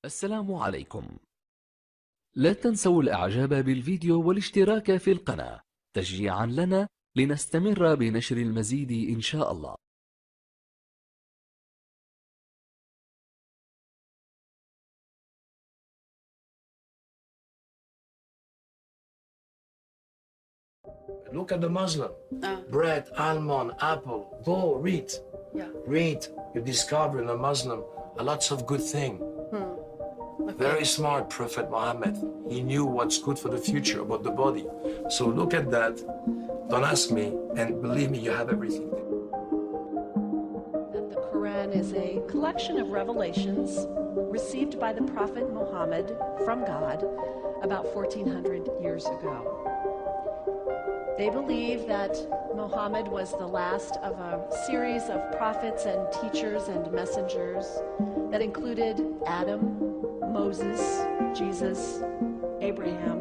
السلام عليكم. لا تنسوا الإعجاب بالفيديو والاشتراك في القناة تشجيعا لنا لنستمر بنشر المزيد إن شاء الله. Look at the Muslim. Bread, almond, apple. Go read. Yeah. Read. You discover in a Muslim a lots of good thing. Okay. Very smart Prophet Muhammad. He knew what's good for the future about the body. So look at that. Don't ask me, and believe me, you have everything. That the Quran is a collection of revelations received by the Prophet Muhammad from God about 1400 years ago. They believe that Muhammad was the last of a series of prophets and teachers and messengers that included Adam, Moses, Jesus, Abraham,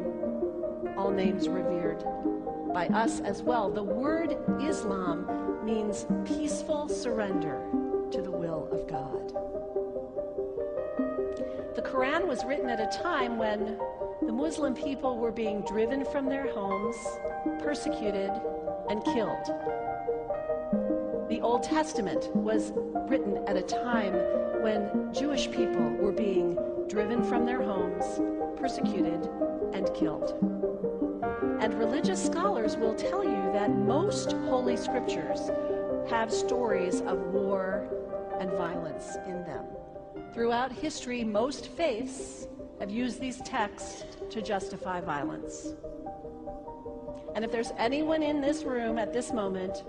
all names revered by us as well. The word Islam means peaceful surrender to the will of God. The Quran was written at a time when the Muslim people were being driven from their homes, persecuted, and killed. The Old Testament was written at a time when Jewish people were being driven from their homes, persecuted, and killed. And religious scholars will tell you that most holy scriptures have stories of war and violence in them. Throughout history, most faiths have used these texts to justify violence. And if there's anyone in this room at this moment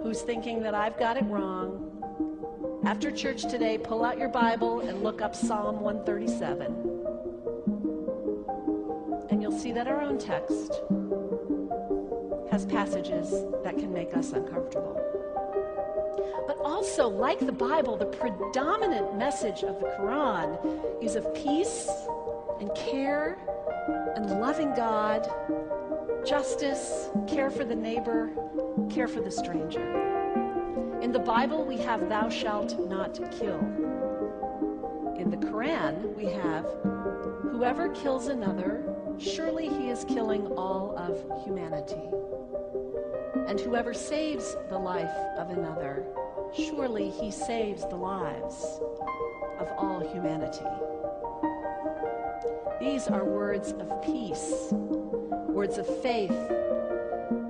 who's thinking that I've got it wrong, after church today, pull out your Bible and look up Psalm 137. And you'll see that our own text has passages that can make us uncomfortable. But also, like the Bible, the predominant message of the Quran is of peace and care and loving God, justice, care for the neighbor, care for the stranger. In the Bible, we have thou shalt not kill. In the Quran, we have whoever kills another, surely he is killing all of humanity. And whoever saves the life of another, surely he saves the lives of all humanity. These are words of peace, words of faith,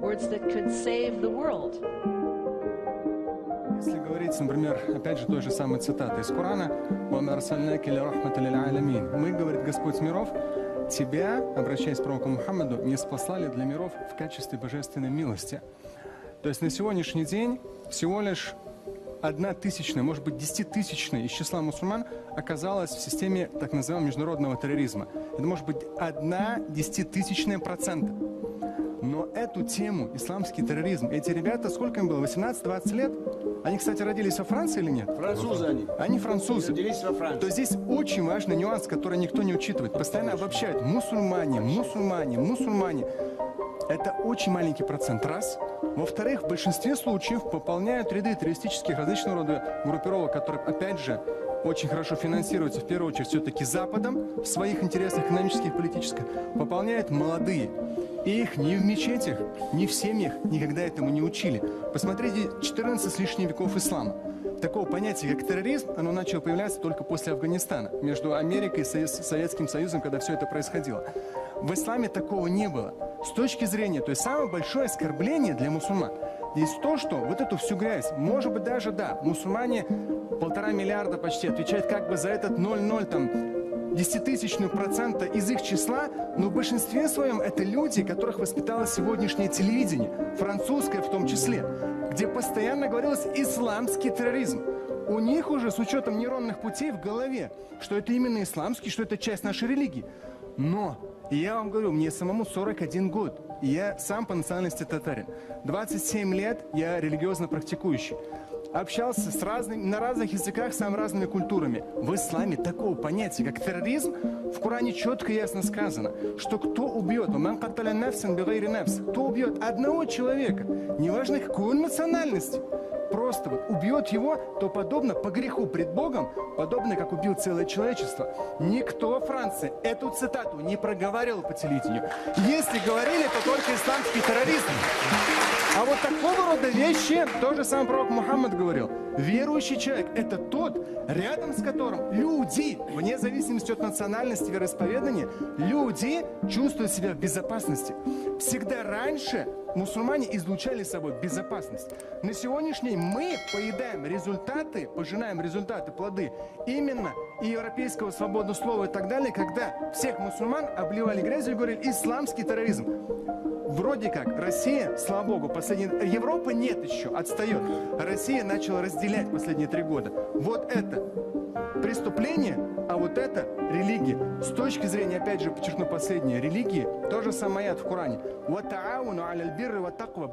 words that could save the world. Если говорить, например, опять же той же самой цитаты из Корана, «Вама арсальнака илля рахматан лил аламин». Мы, говорит Господь миров, тебя, обращаясь к пророку Мухаммаду, не спаслали для миров в качестве божественной милости. То есть на сегодняшний день всего лишь 1/1000, может быть 10-тысячная из числа мусульман оказалась в системе так называемого международного терроризма. Это может быть 0,1%. Но эту тему, исламский терроризм, эти ребята, сколько им было, 18-20 лет? Они, кстати, родились во Франции или нет? Французы они. Они французы. Родились во Франции. То здесь очень важный нюанс, который никто не учитывает. Постоянно обобщают. Мусульмане, мусульмане, мусульмане. Это очень маленький процент, раз. Во-вторых, в большинстве случаев пополняют ряды террористических различного рода группировок, которые, опять же, очень хорошо финансируются, в первую очередь, все-таки Западом, в своих интересах экономических и политических, пополняют молодые. И их ни в мечетях, ни в семьях никогда этому не учили. Посмотрите, 14 с лишним веков ислама. Такого понятия, как терроризм, оно начало появляться только после Афганистана, между Америкой и Советским Союзом, когда все это происходило. В исламе такого не было. С точки зрения, то есть самое большое оскорбление для мусульман есть то, что вот эту всю грязь, может быть даже, да, мусульмане 1,5 миллиарда почти отвечают как бы за этот 0,010% из их числа, но в большинстве своем это люди, которых воспитало сегодняшнее телевидение, французское в том числе, где постоянно говорилось «исламский терроризм». У них уже с учетом нейронных путей в голове, что это именно исламский, что это часть нашей религии. Но, я вам говорю, мне самому 41 год, и я сам по национальности татарин. 27 лет я религиозно практикующий. Общался с на разных языках, с самыми разными культурами. В исламе такого понятия, как терроризм, в Коране четко и ясно сказано, что кто убьет, кто убьет одного человека, неважно какой он национальности, просто вот убьет его, то подобно по греху пред Богом, подобно как убил целое человечество. Никто в Франции эту цитату не проговаривал по телевидению. Если говорили, то только исламский терроризм. А вот такого рода вещи тоже сам пророк Мухаммад говорил. Верующий человек – это тот, рядом с которым люди, вне зависимости от национальности, вероисповедания, люди чувствуют себя в безопасности. Всегда раньше мусульмане излучали собой безопасность. На сегодняшний день мы поедаем результаты, пожинаем результаты, плоды именно и европейского свободного слова и так далее, когда всех мусульман обливали грязью и говорили «исламский терроризм». Вроде как Россия, слава богу, Европа нет еще, отстает. Россия начала разделять последние 3 года. Вот это преступление, а вот это религия. С точки зрения, опять же, подчеркну последнее, религии, то же самое аят в Коране.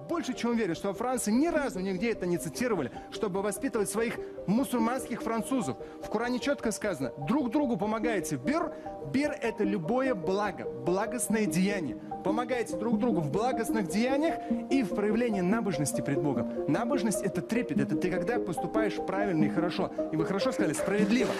Больше чем уверен, что во Франции ни разу нигде это не цитировали, чтобы воспитывать своих мусульманских французов. В Коране четко сказано, друг другу помогайте. Бир – это любое благо, благостное деяние. Помогайте друг другу в благостных деяниях и в проявлении набожности пред Богом. Набожность – это трепет, это ты когда поступаешь правильно и хорошо. И вы хорошо сказали, справедливо.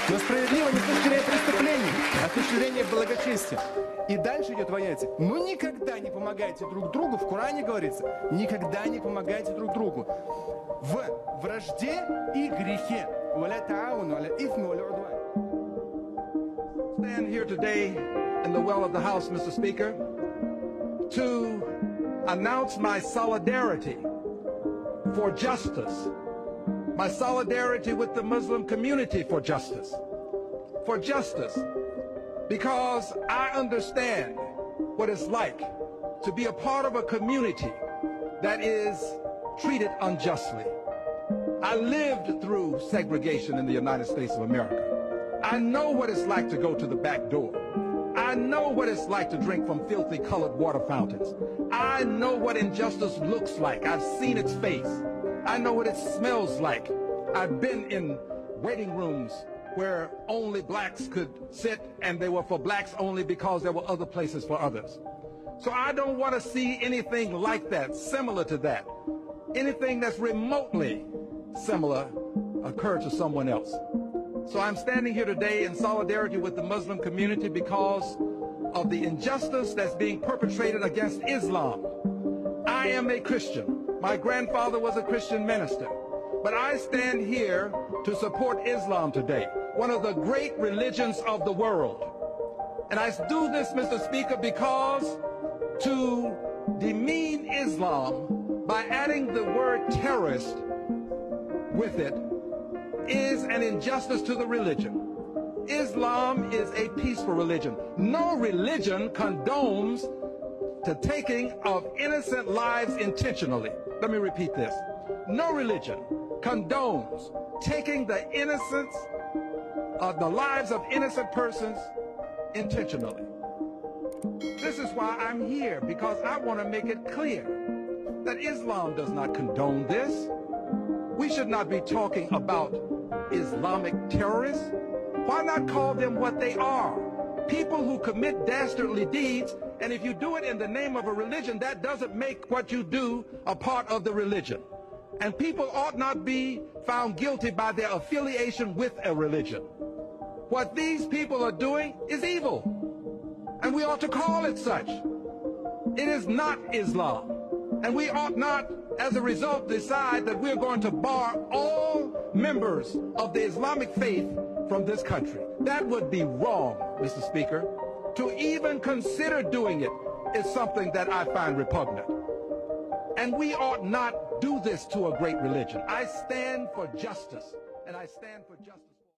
Но справедливо не с точки зрения преступления, а с точки зрения благочестия. И дальше идет в аяте. Но никогда не помогайте друг другу, в Коране говорится, никогда не помогайте друг другу в вражде и грехе. Stand here today in the well of the House, Mr. Speaker, to announce my solidarity for justice, my solidarity with the Muslim community for justice, because I understand what it's like to be a part of a community that is treated unjustly. I lived through segregation in the United States of America. I know what it's like to go to the back door. I know what it's like to drink from filthy colored water fountains. I know what injustice looks like. I've seen its face. I know what it smells like. I've been in waiting rooms where only blacks could sit and they were for blacks only because there were other places for others. So I don't want to see anything like that, similar to that. Anything that's remotely similar occur to someone else. So I'm standing here today in solidarity with the Muslim community because of the injustice that's being perpetrated against Islam. I am a Christian. My grandfather was a Christian minister. But I stand here to support Islam today, one of the great religions of the world. And I do this, Mr. Speaker, because to demean Islam by adding the word terrorist with it is an injustice to the religion. Islam is a peaceful religion. No religion condones the taking of innocent lives intentionally. Let me repeat this. No religion condones taking the innocence of the lives of innocent persons intentionally. This is why I'm here, because I want to make it clear that Islam does not condone this. We should not be talking about Islamic terrorists. Why not call them what they are? People who commit dastardly deeds, and if you do it in the name of a religion, that doesn't make what you do a part of the religion. And people ought not be found guilty by their affiliation with a religion. What these people are doing is evil, and we ought to call it such. It is not Islam, and we ought not, as a result, decide that we're going to bar all members of the Islamic faith from this country. That would be wrong, Mr. Speaker. To even consider doing it is something that I find repugnant. And we ought not do this to a great religion. I stand for justice, and I stand for justice.